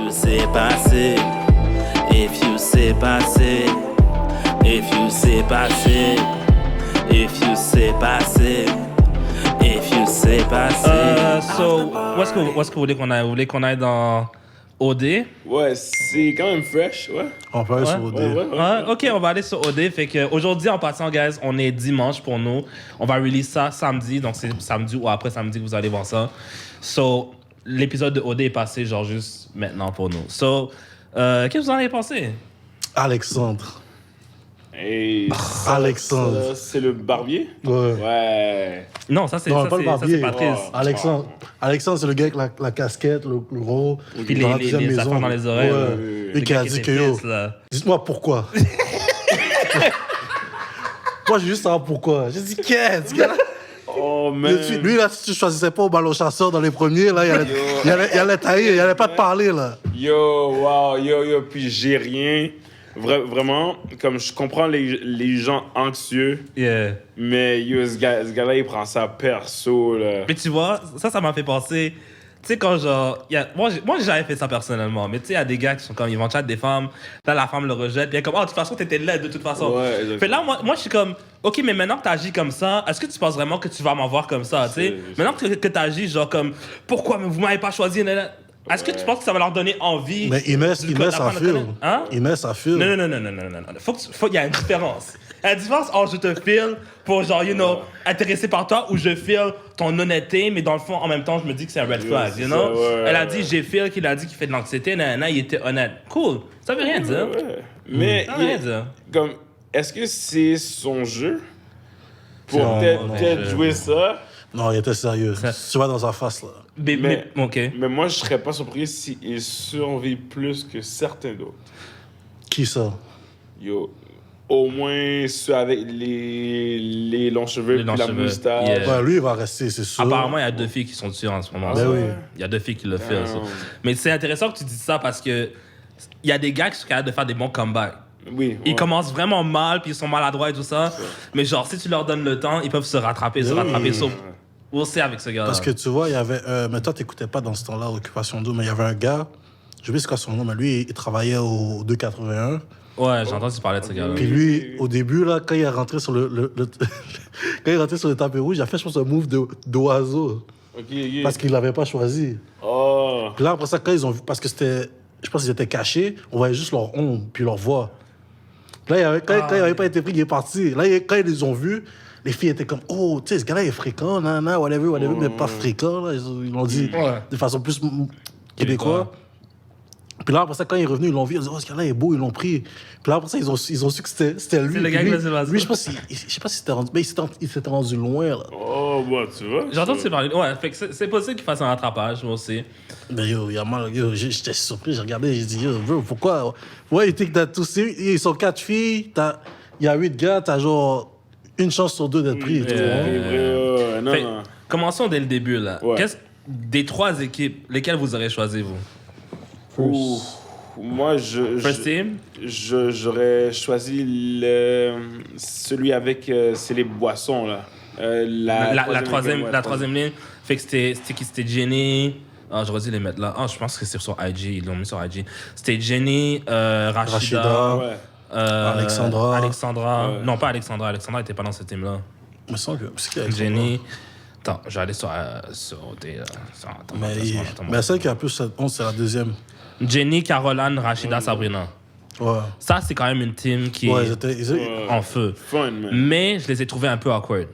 you say passé, if you say passé, if you say passé, if you say passé, if you say passé. So, où est-ce que vous voulez qu'on aille? Vous voulez qu'on aille dans OD? Ouais, c'est quand même fresh, ouais. On peut aller sur OD. Ouais, ok, on va aller sur OD. Fait que aujourd'hui, en passant, guys, on est dimanche pour nous. On va release ça samedi. Donc, c'est samedi ou après samedi que vous allez voir ça. So, l'épisode de OD est passé, genre, juste maintenant pour nous. So, qu'est-ce que vous en avez pensé? Alexandre. Hey, Alexandre. ça, c'est le barbier? Ouais. Ouais. Non, ça, c'est Non, pas le barbier. Patrice. Alexandre, c'est le gars avec la casquette, le gros. Puis dans la deuxième les affaires dans les oreilles. Ouais. Le Et qui gars a qui dit était que yo, pisse, là. dites-moi pourquoi. Moi, j'ai juste savoir pourquoi. J'ai dit, qu'est-ce que Oh, man. lui, là, si tu choisissais pas au ballon chasseur dans les premiers, là, il allait tailler, il allait pas te parler, là. Yo, wow, yo, puis j'ai rien. Vraiment, comme je comprends les gens anxieux, Yeah. mais yo, ce gars-là, il prend ça perso, là. Mais tu vois, ça m'a fait penser. Tu sais, quand genre. Moi, j'ai jamais fait ça personnellement, mais tu sais, il y a des gars qui sont comme. Ils vont chat des femmes, là, la femme le rejette, puis elle est comme, oh, de toute façon, t'étais laide de toute façon. Ouais, exactement. Fait là, moi, je suis comme, ok, mais maintenant que t'agis comme ça, est-ce que tu penses vraiment que tu vas m'en voir comme ça, tu sais? Maintenant que t'agis, genre, comme, pourquoi, mais vous m'avez pas choisi, là. Est-ce que tu penses que ça va leur donner envie? Mais il met sa file. Hein? Il met sa file. Non. Il y a une différence. Il y a une différence entre je te file pour, genre, you know, intéressé par toi ou je file ton honnêteté, mais dans le fond, en même temps, je me dis que c'est un red flag, you know? Ouais, Elle a dit, j'ai file qu'il a dit qu'il fait de l'anxiété, il était honnête. Cool. Ça veut rien dire. Ouais. Mais, Ça veut rien dire. comme, est-ce que c'est son jeu? Pour Non, peut-être jouer ça? Non, il était sérieux. Tu vas dans sa face, là. OK. Mais moi, je serais pas surpris s'il survit plus que certains d'autres. Qui ça? Yo, au moins ceux avec les longs cheveux Les et longs la cheveux, moustache. yeah. Ouais, lui, il va rester, c'est sûr. Apparemment, il y a 2 filles qui sont dessus en ce moment. Ben oui. Il y a 2 filles qui le font. Ça. Mais c'est intéressant que tu dises ça parce que il y a des gars qui sont capables de faire des bons comebacks. Oui. Ils commencent vraiment mal, puis ils sont maladroits et tout ça. Mais genre, si tu leur donnes le temps, ils peuvent se rattraper. Sauf, we'll see avec ce gars-là. Parce que tu vois, il y avait. Mais toi, t'écoutais pas dans ce temps-là, Occupation Double, mais il y avait un gars, je sais pas c'est quoi son nom, mais lui, il travaillait au 281. Ouais, j'ai entendu parler de ce gars-là. Puis lui, au début, là, quand il est rentré sur quand il est rentré sur le tapis rouge, il a fait, je pense, un move d'oiseau. Ok. Parce qu'il l'avait pas choisi. Oh. Puis là, après ça, quand ils ont vu, parce que c'était. Je pense qu'ils étaient cachés, on voyait juste leur ombre, puis leur voix. Puis là, quand il avait pas été pris, il est parti. Là, quand ils les ont vus, les filles étaient comme, oh, tu sais, ce gars-là, il est fréquent, whatever, mais pas fréquent. Là. Ils l'ont dit de façon plus québécois. Puis là, après ça, quand il est revenu, ils l'ont vu, ils ont dit, oh, ce gars-là est beau, ils l'ont pris. Puis là, après ça, ils ont su que c'était lui. C'est le gars qui l'a dit. Lui, je sais pas si c'était rendu, mais il s'était rendu loin, là. Oh, bah, tu vois. J'ai entendu parler. Ouais, fait que c'est possible qu'il fasse un rattrapage, moi aussi. Mais yo, j'étais surpris, j'ai regardé, j'ai dit, yo, bro, pourquoi? Ouais, il think that tous, ils sont 4 filles, il y a 8 gars, t'as genre une chance sur 2 d'être pris. tu vois. Non, Fait, non. commençons dès le début, là. Ouais. Des 3 équipes, lesquelles vous aurez choisi, vous? Ouh. Moi, First team? j'aurais choisi celui avec c'est les boissons, là. La troisième ligne. Fait que c'était qui? C'était Jenny. Ah, j'aurais dû les mettre là. Ah, je pense que c'est sur IG. Ils l'ont mis sur IG. C'était Jenny, Rachida. Ouais. Alexandra. Ouais. Non, pas Alexandra. Alexandra n'était pas dans ce team-là. Il me semble que c'est qui Alexandra? Jenny. Attends, je vais aller sur OD. Mais celle qui a plus cette honte, c'est la deuxième. Jenny, Caroline, Rachida, Sabrina. Ouais. Ça, c'est quand même une team qui Ouais, est en feu. Fun, man. Mais je les ai trouvés un peu awkward.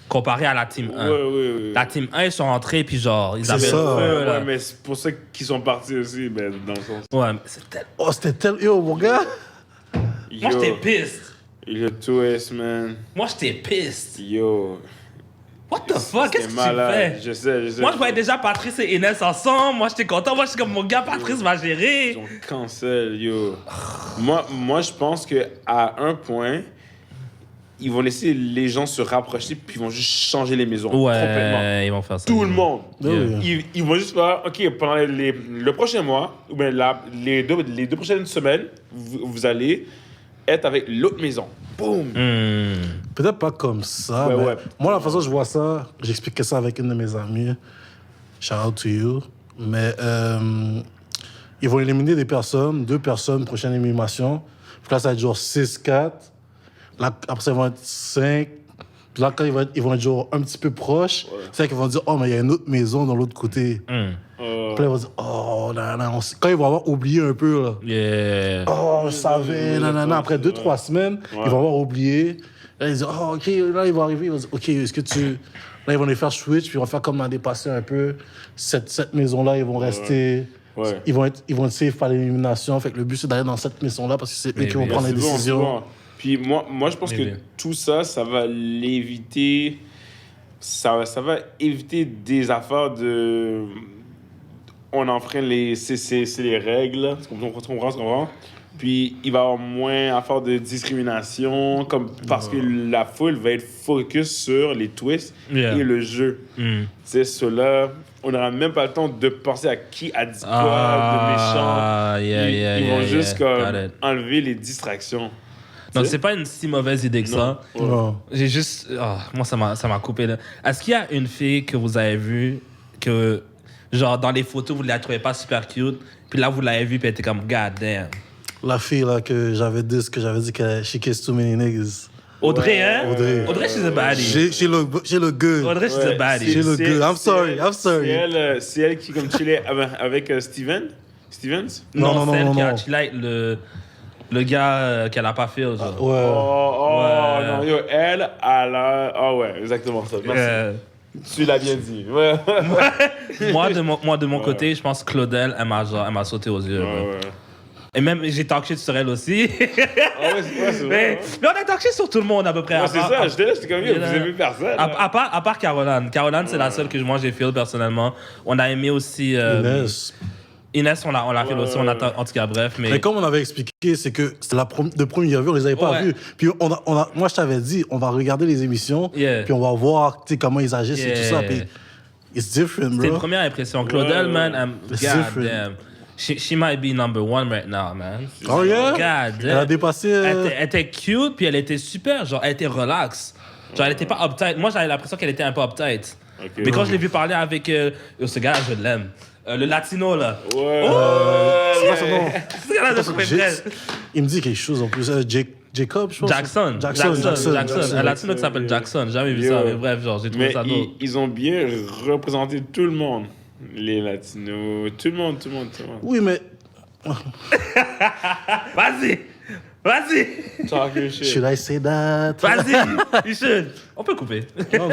Comparé à la team 1. Ouais. La team 1, ils sont rentrés, puis genre, ils C'est avaient ça. le feu, là. Ouais, mais c'est pour ça qu'ils sont partis aussi, ben, dans le sens. Ouais, mais c'est tellement... Oh, c'était tel. Yo, mon gars! Moi, j'étais pissed. Le twist, man. Moi, j'étais pissed. Yo. What the fuck? Qu'est-ce que tu fais? Je sais. Moi, je voyais déjà Patrice et Inès ensemble. Moi, j'étais content. Moi, je suis comme, mon gars, Patrice va gérer. Ils ont cancel, yo. Moi, je pense qu'à un point, ils vont laisser les gens se rapprocher puis ils vont juste changer les maisons. Complètement. Ouais, ils vont faire ça. Tout le monde. Oui. Ils vont juste faire, OK, pendant le prochain mois, ou bien les deux prochaines semaines, vous allez être avec l'autre maison. Boum! Peut-être pas comme ça. Ouais, mais ouais. Moi, la façon dont je vois ça, j'expliquais ça avec une de mes amies. Shout out to you. Mais ils vont éliminer des personnes, 2 personnes, prochaine élimination. Puis là, ça va être genre 6-4. Là, après, ça va être 5. Puis là, quand ils vont être genre un petit peu proches, c'est là qu'ils vont dire, oh, mais il y a une autre maison dans l'autre côté. Puis là, ils vont dire, oh, nanana. Quand ils vont avoir oublié un peu, là. Yeah. Oh, je savais, nanana. Après 2-3 semaines, ils vont avoir oublié. Là, ils disent, oh, OK, là, ils vont arriver. Ils vont dire, OK, est-ce que tu... Là, ils vont les faire switch, puis ils vont faire comme dans des passés un peu. Cette maison-là, ils vont rester... Ouais. Ils vont être safe par l'élimination. Fait que le but, c'est d'aller dans cette maison-là parce que c'est eux qui vont prendre les C'est bon, décisions. c'est bon. Puis moi, je pense que tout ça, ça va l'éviter. Ça va éviter des affaires de... On enfreint c'est les règles. Tu comprends? Puis il va y avoir moins affaires de discrimination, parce que la foule va être focus sur les twists et le jeu. C'est cela. On n'aura même pas le temps de penser à qui a dit quoi de méchant. Ils vont juste comme enlever les distractions. Donc, c'est pas une si mauvaise idée que ça. Non. J'ai juste... moi, ça m'a coupé, là. Est-ce qu'il y a une fille que vous avez vue que, genre, dans les photos, vous ne la trouvez pas super cute, puis là, vous l'avez vue, puis elle était comme, God damn. La fille là, que j'avais dit qu'elle she kissed too many niggas. Audrey, hein? Audrey, she's a baddie. She look good. Audrey, she's a baddie. She look good. I'm sorry. C'est elle qui comme chillait avec Stevens? Non, celle qui a chillé avec le gars qu'elle a pas fait. Genre. Ouais. Non, yo, elle a l'air... Ah ouais, exactement ça. Merci. Tu l'as bien dit. Ouais. moi, de mon côté, je pense que Claudel, elle m'a sauté aux yeux. Ouais. Et même, j'ai talké sur elle aussi. Ah ouais, c'est vrai. Mais on a talké sur tout le monde à peu près. Ouais, c'est ça, j'étais comme, yo, vous avez personne. À part Caroline. Caroline, c'est la seule que moi j'ai fait personnellement. On a aimé aussi... Inès, on l'a fait aussi, en tout cas, bref. Mais comme on avait expliqué, c'est que c'était de première vue, on les avait pas vus. Puis moi, je t'avais dit, on va regarder les émissions, puis on va voir comment ils agissent et tout ça. Puis it's different, bro. C'est une première impression. Claudel, man, God damn. She might be number 1 right now, man. Oh yeah? God damn. Elle a dépassé... Elle était cute, puis elle était super. Genre, elle était relax. Genre, elle était pas uptight. Moi, j'avais l'impression qu'elle était un peu uptight. Mais quand je l'ai vu parler avec... ce gars-là, je l'aime. Le latino, là. Ouais. c'est pas son nom. Ce gars-là, je trouvais vrai. Il me dit quelque chose en plus. Jacob, je pense. Jackson. Un latino qui s'appelle Jackson. J'ai jamais vu ça. Mais bref, genre, j'ai trouvé ça drôle. Ils ont bien représenté tout le monde. Les latinos. Tout le monde. Oui, mais... Vas-y. Talk your shit. Should I say that? Vas-y. You should. On peut couper. Non.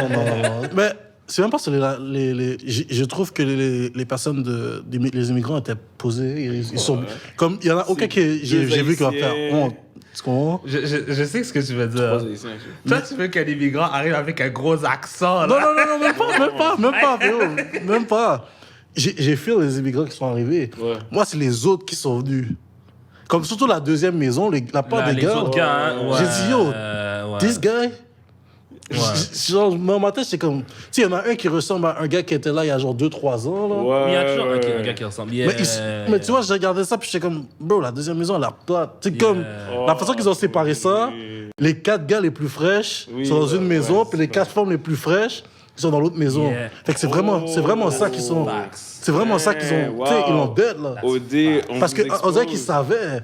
Mais c'est même pas sur je trouve que les personnes les immigrants étaient posés. Ils sont... Comme, il y en a aucun que j'ai vu qui va faire honte. Je sais ce que tu veux dire. Toi, tu veux qu'un immigrant arrive avec un gros accent, là. Non, même pas. J'ai fait les immigrants qui sont arrivés. Ouais. Moi, c'est les autres qui sont venus. Comme surtout la deuxième maison, la part des gars. Autres gars, j'ai dit, yo, this guy. Genre, dans ma tête, c'est comme... Tu sais, il y en a un qui ressemble à un gars qui était là il y a genre 2-3 ans, là. Ouais. Il y a toujours un gars qui ressemble. Mais tu vois, j'ai regardé ça, puis j'étais comme... Bro, la deuxième maison, elle a l'air plate. C'est comme... La façon qu'ils ont séparé ça, les 4 gars les plus fraîches sont dans une maison, puis les 4 femmes les plus fraîches sont dans l'autre maison. Fait que c'est vraiment ça qu'ils sont... C'est vraiment ça qu'ils ont... Tu sais, ils l'ont dead, là. Parce qu'on dirait qu'ils savaient...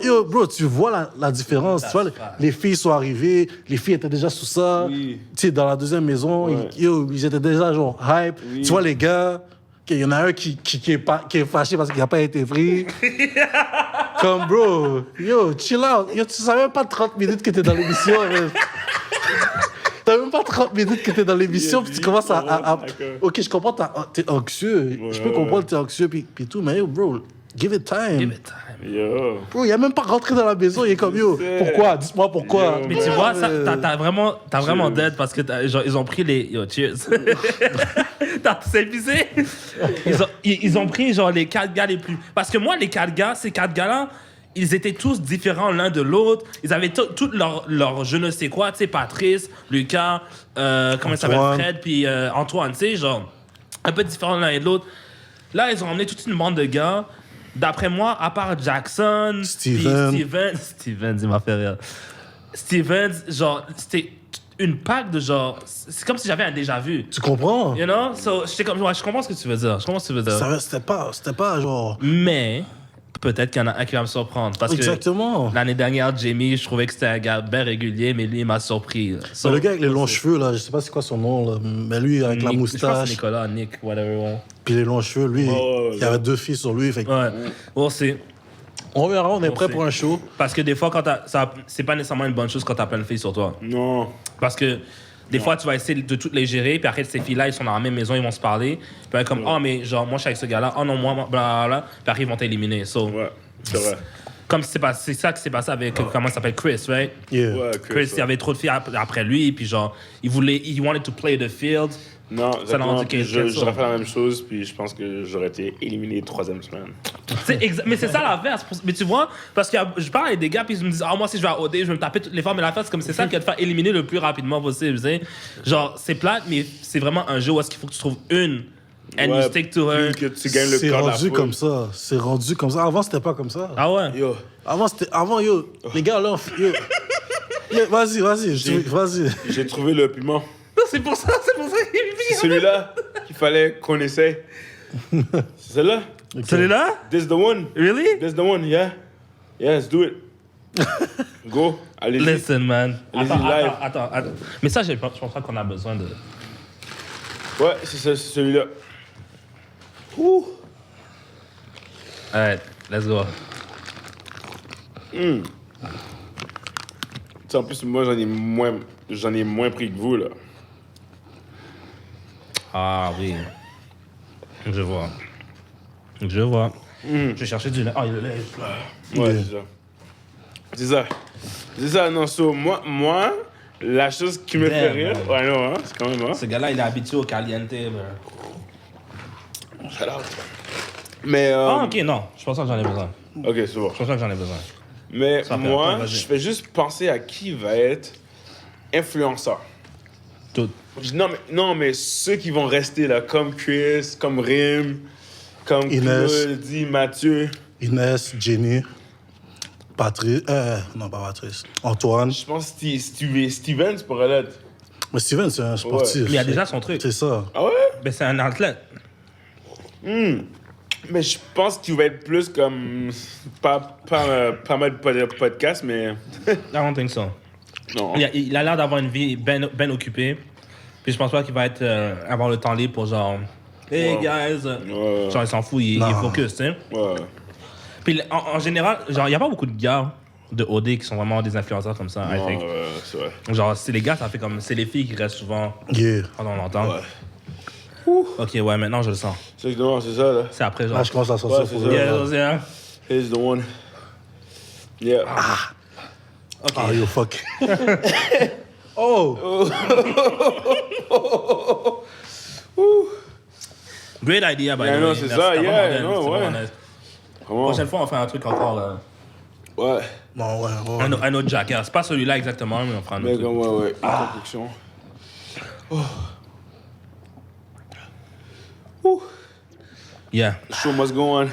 Yo, bro, tu vois la différence. Tu vois, les filles sont arrivées, les filles étaient déjà sous ça. Tu sais, dans la deuxième maison, ils étaient déjà genre hype. Tu vois, les gars, il y en a un qui est fâché parce qu'il n'a pas été pris. Comme, bro, yo, chill out. Yo, tu savais même pas 30 minutes que t'es dans l'émission. T'as même pas 30 minutes que t'es dans l'émission, puis tu commences à... Ok, je comprends, t'es anxieux. Je peux comprendre que t'es anxieux, puis tout, mais yo, bro, give it time. Yo. Bro, il a même pas rentré dans la maison, il est comme yo. Pourquoi? Dis-moi pourquoi. Mais tu vois, ça, t'as vraiment dead parce que genre, ils ont pris les. Yo, cheers. C'est épuisé. Ils ont pris genre les 4 gars les plus. Parce que moi, les 4 gars, ces 4 gars-là, ils étaient tous différents l'un de l'autre. Ils avaient tout leur je ne sais quoi, tu sais, Patrice, Lucas, comment il s'appelle, Fred, puis Antoine, tu sais, genre, un peu différents l'un et de l'autre. Là, ils ont emmené toute une bande de gars. D'après moi, à part Jackson, Stevens, il m'a fait rire. Stevens, genre, c'était une pack de genre. C'est comme si j'avais un déjà vu. Tu comprends? You know? So, j'étais comme, ouais, je comprends ce que tu veux dire. Je comprends ce que tu veux dire. C'était pas genre... Mais, peut-être qu'il y en a un qui va me surprendre. Parce Exactement. que l'année dernière, Jamie, je trouvais que c'était un gars bien régulier, mais lui, il m'a surpris. So, Le gars avec les longs cheveux, là, je sais pas c'est quoi son nom, là, mais lui, avec la Je pense que moustache, c'est Nicolas, Nick, whatever. Ouais. puis les longs cheveux, lui, ouais, il y avait 2 filles sur lui. Fait que Ouais. Bon, c'est. on verra, on est prêt sait. pour un show. Parce que des fois, c'est pas nécessairement une bonne chose quand t'as plein de filles sur toi. Non. Parce que des fois, tu vas essayer de toutes les gérer, puis après, ces filles-là, ils sont dans la même maison, ils vont se parler. Puis être comme, oh, mais genre, moi, je suis avec ce gars-là, oh non, moi, blablabla. Puis après, ils vont t'éliminer. So, Ouais, c'est vrai. comme c'est ça qui s'est passé avec, comment ça s'appelle, Chris, right? Yeah. Ouais, Chris, il y avait trop de filles après lui, puis genre, il wanted to play the field. Non, Ça exactement. rendu Puis quel j'aurais sort? fait la même chose, puis je pense que j'aurais été éliminé 3e semaine. Mais c'est ça l'affaire. Mais tu vois, parce que je parle avec des gars, puis ils me disent, ah, moi, si je vais à OD, je vais me taper toutes les femmes. Mais l'affaire, c'est comme c'est ça qui va te faire éliminer le plus rapidement possible. Tu sais? Genre, c'est plate, mais c'est vraiment un jeu où est-ce qu'il faut que tu trouves une. And you stick to her. Plus que tu gagnes le C'est corps de la rendu foule. comme ça. C'est rendu comme ça. Avant, c'était pas comme ça. Ah ouais? Yo, Avant, yo, les gars, là, yo. Yo, vas-y. j'ai trouvé le piment. Non, c'est pour ça C'est celui-là qu'il fallait qu'on essaye. C'est celui-là? Celui-là? This the one. Really? This the one, yeah. Yeah, let's do it. Go, allez-y. Listen, man. Allez-y, live. Attends. Mais ça, je pense pas qu'on a besoin de. Ouais, c'est celui-là. Ouh. Alright, let's go. Tu sais, en plus, moi, j'en ai moins pris que vous, là. Ah oui. Je vois. Je vais chercher du lait. Ah, il y a le lait. Ouais, c'est ça, non, so, moi, la chose qui me fait Damn, rire, man. ouais, non, hein, c'est quand même, hein. Ce gars-là, il est habitué au caliente. Man. Shout out. Mais, Ah, ok, non. Je pense pas que j'en ai besoin. ok, c'est bon. Je pense pas que j'en ai besoin. Mais Ça fait moi, un peu, vas-y. je fais juste penser à qui va être influenceur. Tout. Non, mais ceux qui vont rester là, comme Chris, comme Rim, comme Inès. Claudie, Mathieu. Inès, Jenny, Patrice. Non, pas Patrice. Antoine. Je pense que Stevens pourrait l'être. Mais Steven, c'est un sportif. Mais il a déjà son truc. C'est ça. Ah ouais? Ben, c'est un athlète. Mais je pense qu'il va être plus comme. Pas mal de podcasts, mais. I don't think so. Non. Il a l'air d'avoir une vie bien occupée. Puis je pense pas qu'il va avoir le temps libre pour genre. Hey Ouais. guys! Ouais. Genre, il s'en fout, il est Non. focus, tu sais. Ouais. Puis en général, genre, il y a pas beaucoup de gars de OD qui sont vraiment des influenceurs comme ça, I Non, think. c'est vrai. Genre, c'est les gars, ça fait comme. C'est les filles qui restent souvent Yeah. pendant longtemps. Ouais. Ok, ouais, maintenant je le sens. C'est ça, là. C'est après, genre. Là, je commence à sortir Ouais, pour c'est eux, ça. là. Yeah, Here's the one. Yeah. ok. Ah, yo, fuck. Oh! Great idea, by Yeah, the non, way. c'est Merci, ça, t'as yeah, vraiment bien, non, c'est ouais. vraiment nice. Comment? Prochaine fois, on fait un truc encore. Là. Ouais. Non, ouais. Un autre jackass. Pas celui-là exactement, mais on fera un Mais autre comme, truc. ouais. Construction. Yeah. Show must go on.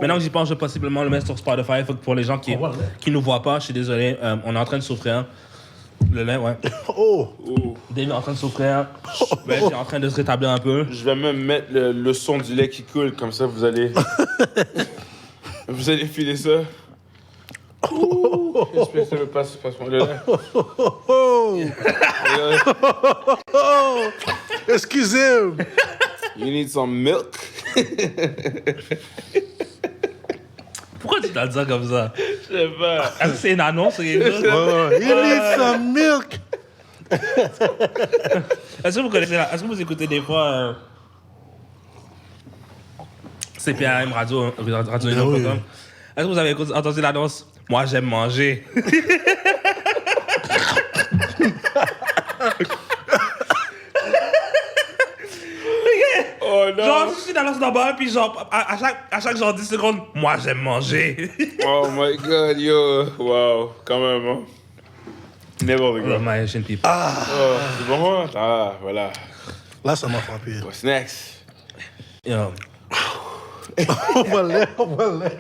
Maintenant que j'y pense, je vais possiblement le mettre sur Spotify. Faut que pour les gens qui nous voient pas, je suis désolé. On est en train de souffrir. Le lait, ouais. Oh! Dave est en train de souffrir. Ben, il est en train de se rétablir un peu. Je vais même mettre le son du lait qui coule, comme ça vous allez. Vous allez filer ça. J'espère que ça me passe-moi le lait. Oh! Oh! Excusez-moi! You need some milk. Pourquoi tu t'as dit ça comme ça? Je sais pas. Est-ce que c'est une annonce ou quelque chose? Oh, you need some milk! Est-ce que vous connaissez est-ce que vous écoutez des fois CPAM Radio oui. Est-ce que vous avez entendu l'annonce? Moi j'aime manger. Oh non. Genre, je suis dans l'annonce d'en-bas, puis genre, à chaque genre 10 secondes, moi j'aime manger. Oh my god, yo. Wow, quand même, hein. N'importe quoi. My Asian people. Oh, c'est bon, hein? Ah, voilà. Là, ça m'a frappé. What's next? Yo. On va l'air, on va l'air.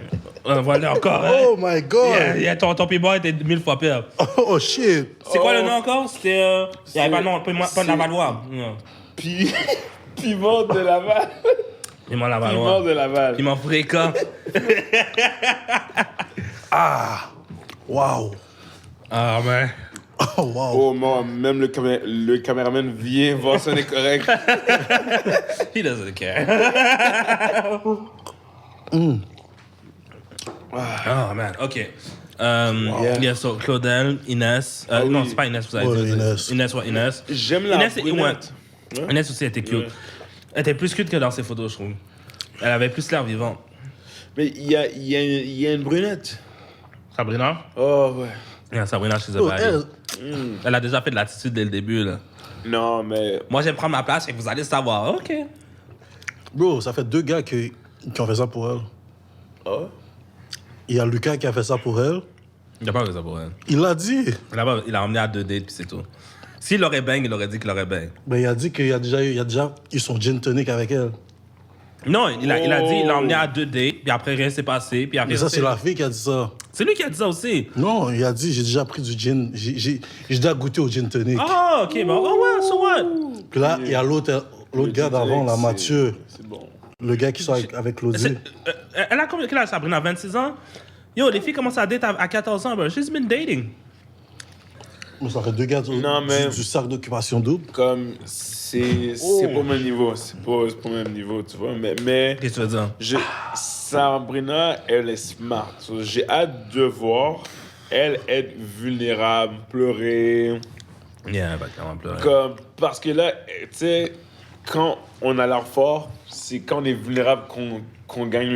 Voilà encore. Hein? Oh my God! Ton piment était 1000 fois pire. Oh shit! C'est quoi le nom encore? C'était. Il n'y avait pas de nom, pas de Lavallois. Piment de Laval. Piment Lavallois. Piment de Laval. Piment fréquent. Ah! Wow! Ah, man. Oh wow! Oh, moi, même le caméraman vient voir si on est correct. He doesn't care. Oh, man. OK. Yeah, so Claudel, Inès. Non, c'est pas Inès, vous avez Ouais, dit. Inès. Inès, ouais, Inès. J'aime la Inès, brunette. ouais. Inès aussi était cute. Ouais. Elle était plus cute que dans ses photos, je trouve. Elle avait plus l'air vivante. Mais il y a une brunette. Sabrina? Oh, ouais. Yeah, Sabrina, she's a Oh, baddie. Elle a déjà fait de l'attitude dès le début, là. Non, mais... Moi, j'aime prendre ma place et que vous allez savoir. OK. Bro, ça fait 2 gars qui ont fait ça pour elle. Oh. Il y a Lucas qui a fait ça pour elle. Il a pas fait ça pour elle. Il l'a dit. Il a emmené à 2 dates, puis c'est tout. S'il aurait bang, il aurait dit qu'il aurait bang. Ben, il a dit qu'il y a déjà eu son gin tonic avec elle. Non, il a dit, il l'a emmené à 2 dates, puis après, rien s'est passé, puis après... Mais ça, c'est la fille qui a dit ça. C'est lui qui a dit ça aussi. Non, il a dit, j'ai déjà pris du gin. J'ai déjà goûté au gin tonic. Ah, OK, bon. Oh, ouais, so what? Puis là, il y a l'autre gars d'avant, là, Mathieu. C'est bon. Le gars qui sort avec Claudie. Elle a combien quel âge, Sabrina? 26 ans? Yo, les filles commencent à date à 14 ans, bro. She's been dating. Mais ça fait 2 gars Non, mais- du cercle d'occupation double. Comme, c'est pas au même niveau. C'est pas au même niveau, tu vois. Mais Qu'est-ce que tu veux dire? Sabrina, elle est smart. So, j'ai hâte de voir elle être vulnérable, pleurer. Yeah, elle va clairement pleurer. Parce que là, tu sais, quand on a l'air fort, c'est quand on est vulnérable qu'on gagne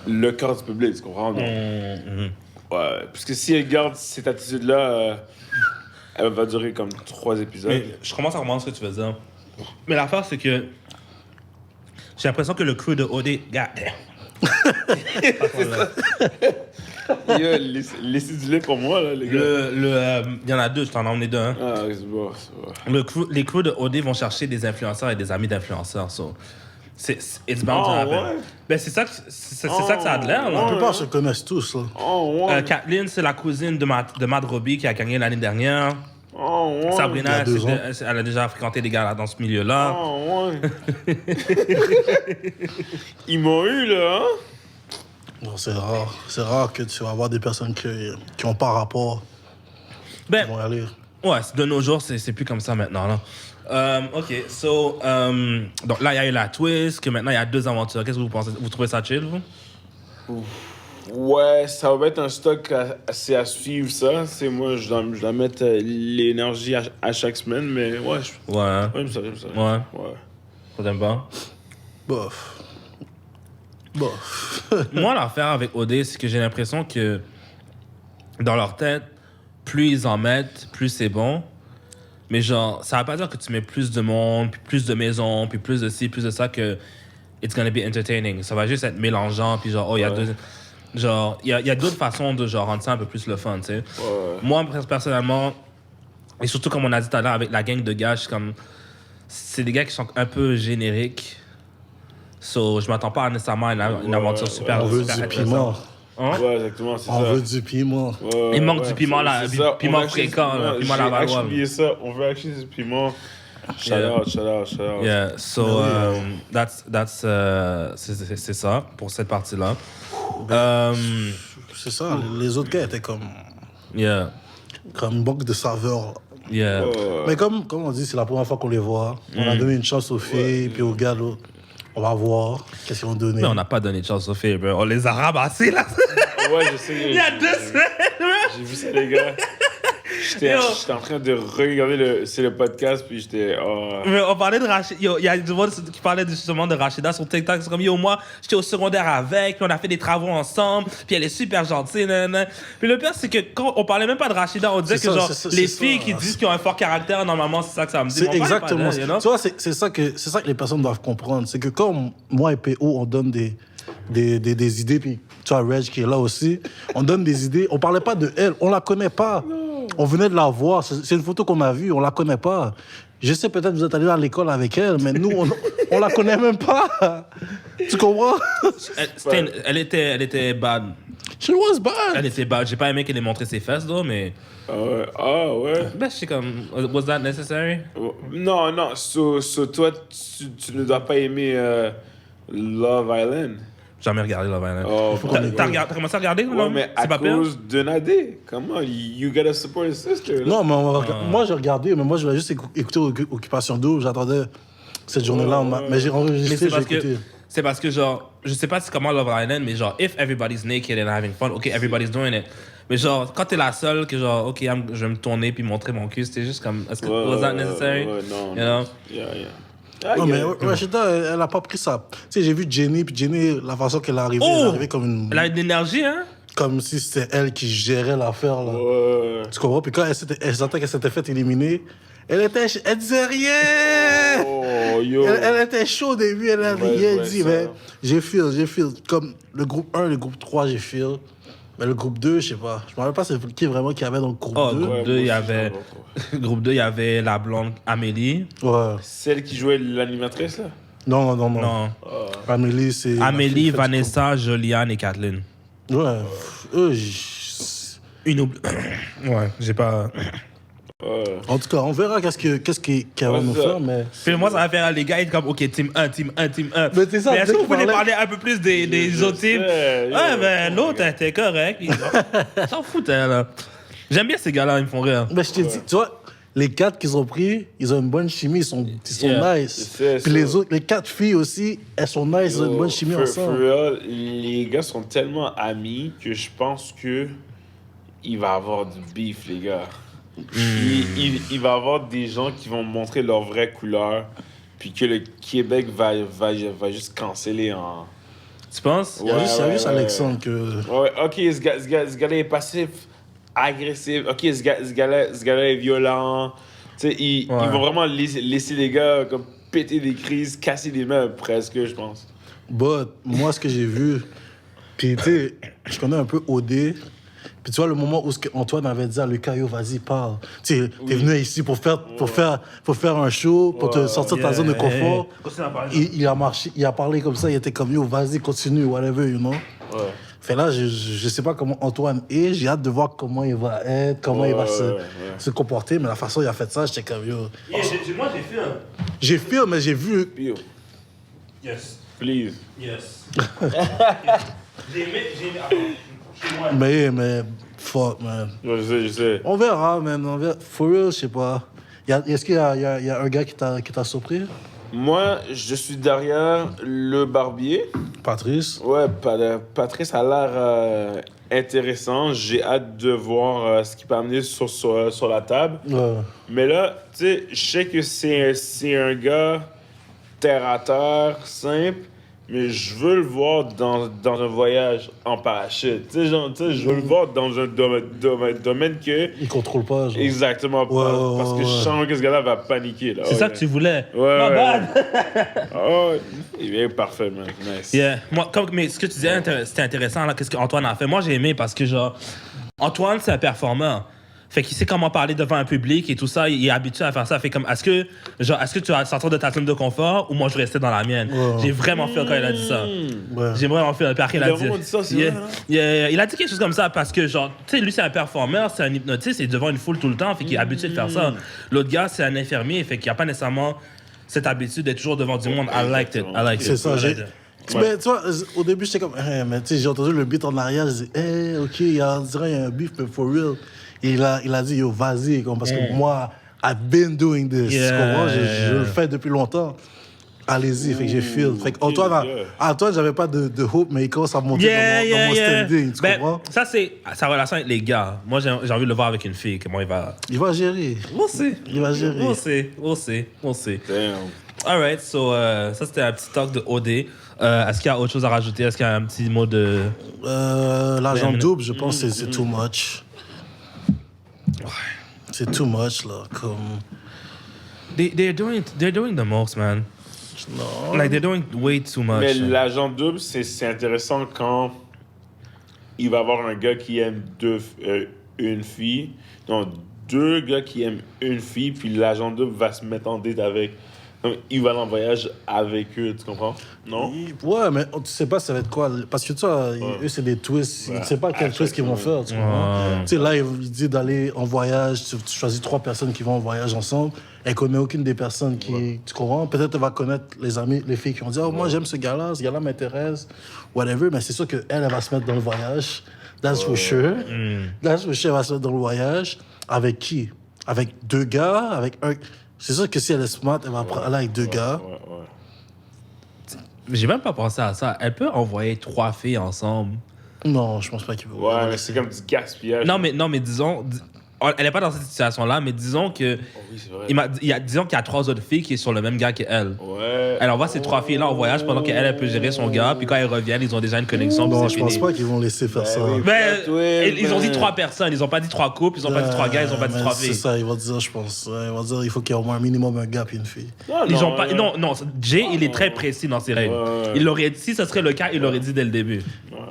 le cœur du public, tu comprends? Donc, ouais, parce que si elle garde cette attitude-là, elle va durer comme 3 épisodes. Mais je commence à comprendre ce que tu veux dire. Mais l'affaire, c'est que j'ai l'impression que le crew de OD... Yo, laissez du lait pour moi, là, les gars. Il y en a 2, je t'en ai emmené 2. Hein. Ah, c'est bon, c'est bon. Les crews de OD vont chercher des influenceurs et des amis d'influenceurs. So. It's bound to happen. Ouais. Ben, c'est ça que ça a de l'air, La là. plupart se connaissent tous, là. Oh, ouais. Kathleen, c'est la cousine de Matt Robbie qui a gagné l'année dernière. Oh, ouais. Sabrina, Il y a 2 ans. elle a déjà fréquenté des gars là, dans ce milieu-là. Oh, ouais. Ils m'ont eu, là, hein? Non, c'est rare. C'est rare que tu vas avoir des personnes qui ont pas rapport. Ben, Qui vont y aller. ouais, de nos jours, c'est plus comme ça maintenant, là. OK, so, donc là, il y a eu la twist, que maintenant, il y a 2 aventures. Qu'est-ce que vous pensez? Vous trouvez ça chill, vous? Ouais, ça va être un stock assez à suivre, ça. C'est moi, je dois mettre l'énergie à chaque semaine, mais ouais, Ouais, hein? j'aime ça, j'aime ça. Ouais. Ouais. Ça t'aime pas? Bof. Moi, l'affaire avec OD, c'est que j'ai l'impression que dans leur tête, plus ils en mettent, plus c'est bon. Mais genre, ça veut pas dire que tu mets plus de monde, puis plus de maisons, puis plus de ci, plus de ça, que it's gonna be entertaining. Ça va juste être mélangeant, puis genre, oh, il y a Ouais. genre, il y a d'autres façons de genre rendre ça un peu plus le fun, tu sais. Ouais. Moi, personnellement, et surtout comme on a dit tout à l'heure avec la gang de gars, c'est des gars qui sont un peu génériques. So, je m'attends pas nécessairement à une aventure super. On veut super du intéressante. piment. Hein? Ouais, exactement, c'est On ça. veut du piment. Ouais, Il manque ouais, du piment, là, c'est du ça. piment On veut acheter fréquent, du là, piment J'ai Lavallois. oublié ça. On veut acheter du piment. Shout Yeah. out, shout out, shout out. Yeah, so c'est ça pour cette partie-là. C'est ça. Les autres gars étaient comme manque de saveur. Yeah. Mais comme on dit, c'est la première fois qu'on les voit. On a donné une chance aux filles, puis aux gars, là, on va voir qu'est-ce qu'ils vont donner. Mais on n'a pas donné de chance aux filles, bro. On les a ramassés, là. Ouais, je sais. Il y a 2 semaines, J'ai vu ça, les gars. J'étais en train de regarder le podcast, puis j'étais... Oh. Mais on parlait de Rachida. Il y a du monde qui parlait justement de Rachida sur TikTok. C'est comme, yo, moi, j'étais au secondaire avec, puis on a fait des travaux ensemble, puis elle est super gentille, nanana. Puis le pire, c'est que quand on parlait même pas de Rachida, on disait C'est que ça, genre, c'est ça, les c'est filles ça. qui disent qu'ils ont un fort caractère, normalement, c'est ça que ça me dit. C'est Mais on parlait pas exactement d'elle, you know? ça. Tu vois, c'est ça que les personnes doivent comprendre. C'est que comme moi et PO, on donne des idées, puis tu vois, Reg qui est là aussi, on donne des idées. On parlait pas de elle, on la connaît pas. On venait de la voir, c'est une photo qu'on a vue, on la connaît pas. Je sais peut-être que vous êtes allé à l'école avec elle, mais nous, On la connaît même pas. Tu comprends? Elle était bad. She was bad. Elle était bad. J'ai pas aimé qu'elle ait montré ses fesses, though, mais. Ah ouais. Ben, je suis comme. Was that necessary? Non, so toi, tu ne dois pas aimer Love Island. Jamais regardé Love Island. Oh, T'as commencé à regarder? ouais, non? mais C'est à pas pire? cause de Nadé. Comment? You gotta support your sister. Là. Non, mais moi, j'ai regardé, mais moi, je voulais juste écouter Occupation Double. J'attendais cette journée-là. Mais j'ai Mais enregistré, j'ai écouté. c'est parce que, genre, je sais pas si c'est comment Love Island, mais genre, if everybody's naked and having fun, ok, everybody's doing it. Mais genre, quand t'es la seule, que genre, ok, je vais me tourner puis montrer mon cul, c'était juste comme, est-ce que was that necessary? Non. You know? Yeah. Non, mais Rachida, elle a pas pris ça. Tu sais, j'ai vu Jenny, puis Jenny, la façon qu'elle est arrivée, elle est arrivée comme une. Elle a de l'énergie, hein? Comme si c'était elle qui gérait l'affaire, là. Tu comprends? Puis quand elle sentait qu'elle s'était fait éliminer, elle disait rien! Oh, yo. Elle était chaude au début, elle a rien dit, ça. mais j'ai feel. Comme le groupe 1, le groupe 3, j'ai feel. Mais le groupe 2, je sais pas. Je me rappelle pas c'est qui vraiment qu'il y avait dans le groupe 2. Groupe 2, il y avait. Groupe 2, il y avait la blonde Amélie. Ouais. Celle qui jouait l'animatrice, là? Non. Non. Amélie, c'est. Amélie, Vanessa, Joliane et Kathleen. Ouais. Eux, Une Ouais, j'ai pas. en tout cas, on verra qu'est-ce qu'ils vont nous faire, mais. Puis moi, ça va faire les gars être comme, ok, team 1, team 1, team 1. Mais c'est ça, est-ce que vous pouvez parlais- parler un peu plus des autres teams? Ouais, ben l'autre était correct. Ils s'en foutait, là. J'aime bien ces gars-là, ils me font rire. Mais je te dis, tu vois, les 4 qu'ils ont pris, ils ont une bonne chimie, ils sont Yeah. nice. C'est Puis ça. les 4 filles aussi, elles sont nice, ils ont une bonne chimie For ensemble. real, les gars sont tellement amis que je pense que il va y avoir du beef, les gars. Il va y avoir des gens qui vont montrer leur vraie couleur, puis que le Québec va juste canceller en... Tu penses? Il y a juste ouais. Alexandre que. Ouais, ok, ce gars-là est passif, agressif. Ok, ce gars-là est violent. Tu sais, ils vont vraiment laisser les gars comme péter des crises, casser des meubles presque, je pense. But, moi, ce que j'ai vu, puis tu sais, je connais un peu OD. Puis tu vois, le moment où Antoine avait dit à Lucas, yo, vas-y, parle. Tu sais, t'es venu ici pour faire un show, pour te sortir de ta zone de confort. Il a marché, il a parlé comme ça, il était comme, yo, vas-y, continue, whatever, you know. Ouais. Fait là, je sais pas comment Antoine est, j'ai hâte de voir comment il va être, comment il va se comporter, mais la façon dont il a fait ça, j'étais comme, yo. Moi, j'ai fait un. J'ai fait, mais j'ai vu. Yo, Yes. please. Yes. J'ai aimé. Mais, fuck, man. Je sais. On verra, man, on verra. For real, je sais pas. Est-ce qu'il y a un gars qui t'a surpris? Moi, je suis derrière le barbier. Patrice? Ouais, Patrice a l'air intéressant. J'ai hâte de voir ce qu'il peut amener sur la table. Ouais. Mais là, tu sais, je sais que c'est un gars terre à terre, simple, mais je veux le voir dans un voyage en parachute. Tu sais, je veux le voir dans un domaine que... Il contrôle pas, genre. Exactement, parce que je sens que ce gars-là va paniquer. Là. C'est ça que tu voulais. Ouais, My bad. Oh, il est parfait, man. Nice. Yeah. Moi, mais ce que tu disais, c'était intéressant, là, qu'est-ce qu'Antoine a fait. Moi, j'ai aimé parce que, genre, Antoine, c'est un performeur. Fait qu'il sait comment parler devant un public et tout ça. Il est habitué à faire ça. Fait comme, est-ce que tu vas sortir de ta zone de confort ou moi, je restais dans la mienne? Ouais. J'ai vraiment fait quand il a dit ça. Ouais. J'ai vraiment fait. Puis après, il Il a a dit. vraiment dit ça, c'est Yeah. vrai, hein? Il a dit quelque chose comme ça parce que, genre, tu sais, lui, c'est un performeur, c'est un hypnotiste, il est devant une foule tout le temps. Fait qu'il est habitué de faire ça. L'autre gars, c'est un infirmier. Fait qu'il n'y a pas nécessairement cette habitude d'être toujours devant du monde. I liked it. C'est ça, I liked it. Mais tu vois, au début, j'étais comme, mais tu sais, j'ai entendu le beat en arrière, je dis, ok, on dirait qu'il y a un beef, mais for real. Et il a dit, yo, vas-y, parce que moi, I've been doing this. Tu comprends? Je le fais depuis longtemps. Allez-y, fait que j'ai feel. Fait que Antoine, j'avais pas de hope, mais il commence à monter dans mon standing, tu comprends? Ça, c'est sa relation avec les gars. Moi, j'ai envie de le voir avec une fille, comment il va... Il va gérer. We'll see. Il va gérer. We'll see. Damn. All right, so ça, c'était un petit talk de OD. Est-ce qu'il y a autre chose à rajouter? Est-ce qu'il y a un petit mot de... L'argent double, je pense que c'est too much. C'est too much, là, comme... They're doing the most, man. Non. Like, they're doing way too much. Mais l'agent double, c'est intéressant quand il va y avoir un gars qui aime une fille. Non, deux gars qui aiment une fille, puis l'agent double va se mettre en date avec il va aller en voyage avec eux, tu comprends? Non? Ouais, mais tu sais pas ça va être quoi. Parce que tu vois, eux, c'est des twists. Tu sais pas quel twist qu'ils vont faire, tu comprends? Tu sais, là, il dit d'aller en voyage. Tu choisis 3 personnes qui vont en voyage ensemble. Elle connaît aucune des personnes qui... Tu comprends? Peut-être elle va connaître les amis, les filles qui vont dire « Oh, moi, j'aime ce gars-là m'intéresse. » Whatever. Mais c'est sûr qu'elle, elle va se mettre dans le voyage. That's for sure. That's for sure, elle va se mettre dans le voyage. Avec qui? Avec 2 gars? Avec un... C'est sûr que si elle est smart, elle va aller avec 2 gars. J'ai même pas pensé à ça. Elle peut envoyer 3 filles ensemble. Non, je pense pas qu'il va. Ouais, mais c'est comme du gaspillage. Non, mais disons... Elle est pas dans cette situation-là, mais disons que... Oh, oui, c'est vrai. Disons qu'il y a 3 autres filles qui sont sur le même gars qu'elle. Ouais. Elle envoie ces 3 filles-là en voyage pendant qu'elle peut gérer son gars. Puis quand elles reviennent, ils ont déjà une connexion. Non, puis je pense pas qu'ils vont laisser faire ça. oui. Mais ils ont dit 3 personnes. Ils ont pas dit 3 couples. Ils ont pas dit 3 gars. Ils ont pas dit 3 filles. C'est ça, ils vont dire, je pense. Ils vont dire il faut qu'il y ait au moins un minimum un gars puis une fille. Ils ont pas... Non, Jay, il est très précis dans ses règles. Il l'aurait dit, si ce serait le cas, il l'aurait dit dès le début.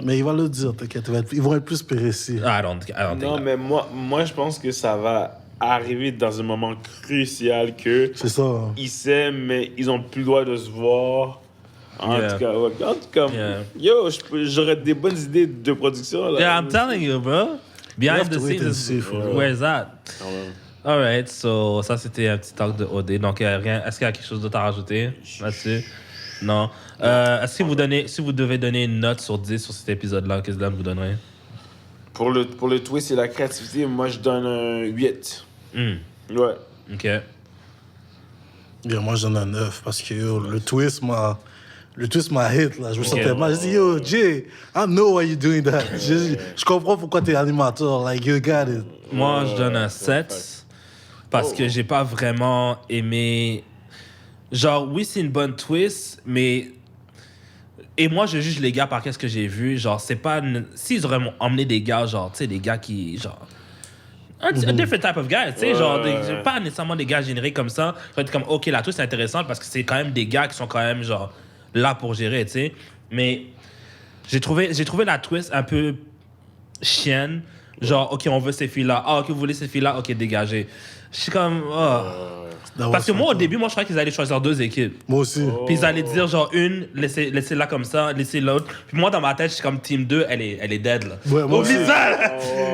Mais il va le dire, t'inquiète. Ils vont être plus précis. I don't think Non, that. mais moi, je pense que ça va arriver dans un moment crucial que C'est ça. ils s'aiment, mais ils ont plus le droit de se voir. En tout cas, yo, j'aurais des bonnes idées de production. Là. Yeah, I'm telling you, bro. Behind the wait and scenes, see, for real. where's that? Quand même. Alright, so ça c'était un petit talk de OD. Donc rien. Est-ce qu'il y a quelque chose d'autre à rajouter là-dessus? Non. Est-ce que si vous devez donner une note sur 10 sur cet épisode-là, qu'est-ce que vous donnerez? Pour le twist et la créativité, moi je donne un 8. Ouais. Ok. Bien, moi, je donne un 9 parce que yo, le twist m'a hit, là. Je me sentais mal. Je dis, yo, Jay, I know why you're doing that. Je comprends pourquoi t'es animateur. Like, you got it. Moi, je donne un 7 parce que j'ai pas vraiment aimé. Genre, oui, c'est une bonne twist, mais. Et moi, je juge les gars par qu'est-ce que j'ai vu. Genre, c'est pas. S'ils auraient emmené des gars, genre, tu sais, des gars qui. Genre. Un different type of guy, tu sais, genre, pas nécessairement des gars générés comme ça. J'aurais été comme, ok, la twist c'est intéressante parce que c'est quand même des gars qui sont quand même, genre, là pour gérer, tu sais. Mais j'ai trouvé la twist un peu chienne. Genre, ok, on veut ces filles-là. Ah, ok, vous voulez ces filles-là? Ok, dégagez. Je suis comme, oh. Parce que moi, au début, moi, je croyais qu'ils allaient choisir 2 équipes. Moi aussi. Puis ils allaient dire, genre, une, laissez-la comme ça, laissez l'autre. Puis moi, dans ma tête, je suis comme, team 2, elle est dead, là. Ouais, moi aussi.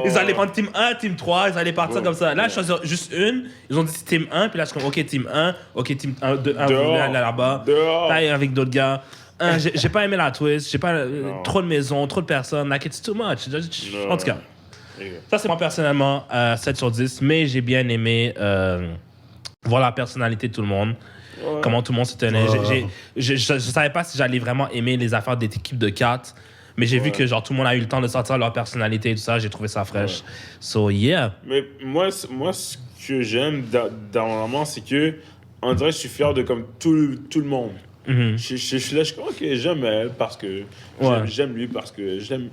Ils allaient prendre team 1, team 3, ils allaient partir comme ça. Là, je choisis juste une. Ils ont dit team 1, puis là, je suis comme, ok, team 1, ok, team 1, 2, 1, vous voulez aller là-bas. Là, avec d'autres gars. J'ai pas aimé la twist, j'ai pas trop de maisons, trop de personnes. Like, it's too much. En tout cas. Ça, c'est moi personnellement, 7 sur 10, mais j'ai bien aimé voir la personnalité de tout le monde, comment tout le monde se tenait. Je savais pas si j'allais vraiment aimer les affaires d'équipe de 4, mais j'ai vu que genre tout le monde a eu le temps de sortir leur personnalité et tout ça, j'ai trouvé ça fraîche. So, yeah. Mais moi, ce que j'aime dans mon roman, c'est que, on dirait que je suis fier de comme tout le monde. Je suis là, je suis comme, ok, j'aime elle parce que j'aime lui, parce que j'aime.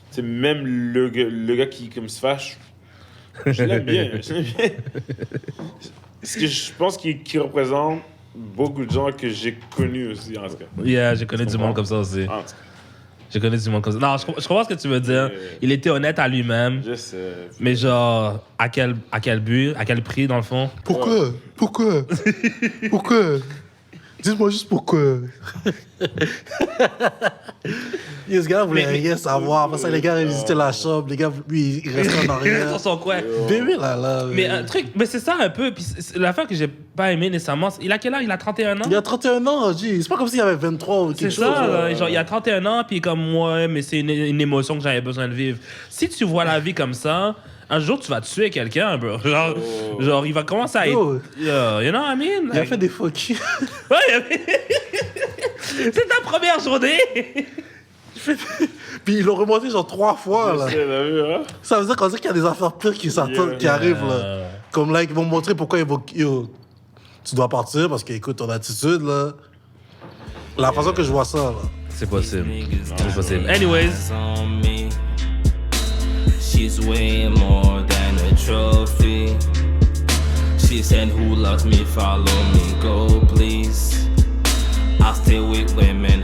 C'est même le gars qui comme se fâche, je l'aime bien. Ce que je pense qu'il représente beaucoup de gens que j'ai connus aussi, en tout cas. Yeah, j'ai connu du monde comme ça aussi. J'ai connu du monde comme ça. Non, je comprends ce que tu veux dire. Il était honnête à lui-même. Je sais. Mais genre, à quel but, à quel prix, dans le fond? Pourquoi? Dites-moi juste pourquoi. Ce gars voulait rien savoir. Parce que les gars, ils visitaient la chambre. Les gars, lui, il restait en arrière. Sur son coin. Bébé, là. Mais un truc, mais c'est ça un peu. Puis l'affaire que j'ai pas aimé nécessairement, il a quel âge? Il a 31 ans? Il a 31 ans, G. C'est pas comme s'il avait 23 ou quelque chose. C'est ça, là, genre, il a 31 ans, puis comme, ouais, mais c'est une émotion que j'avais besoin de vivre. Si tu vois la vie comme ça, un jour, tu vas tuer quelqu'un, bro. Genre, il va commencer à être... you know what I mean? Il a fait des fuck you. Ouais, c'est ta première journée. Puis ils l'ont remonté genre 3 fois, là. Ça veut dire qu'on dit qu'il y a des affaires pires qui arrivent, là. Comme là, ils vont montrer pourquoi ils vont... Yo, tu dois partir parce que, écoute, ton attitude, là... La façon que je vois ça, là. C'est possible. C'est possible. Anyways... She's way more than a trophy. She said, who loves me, follow me, go please. I stay with women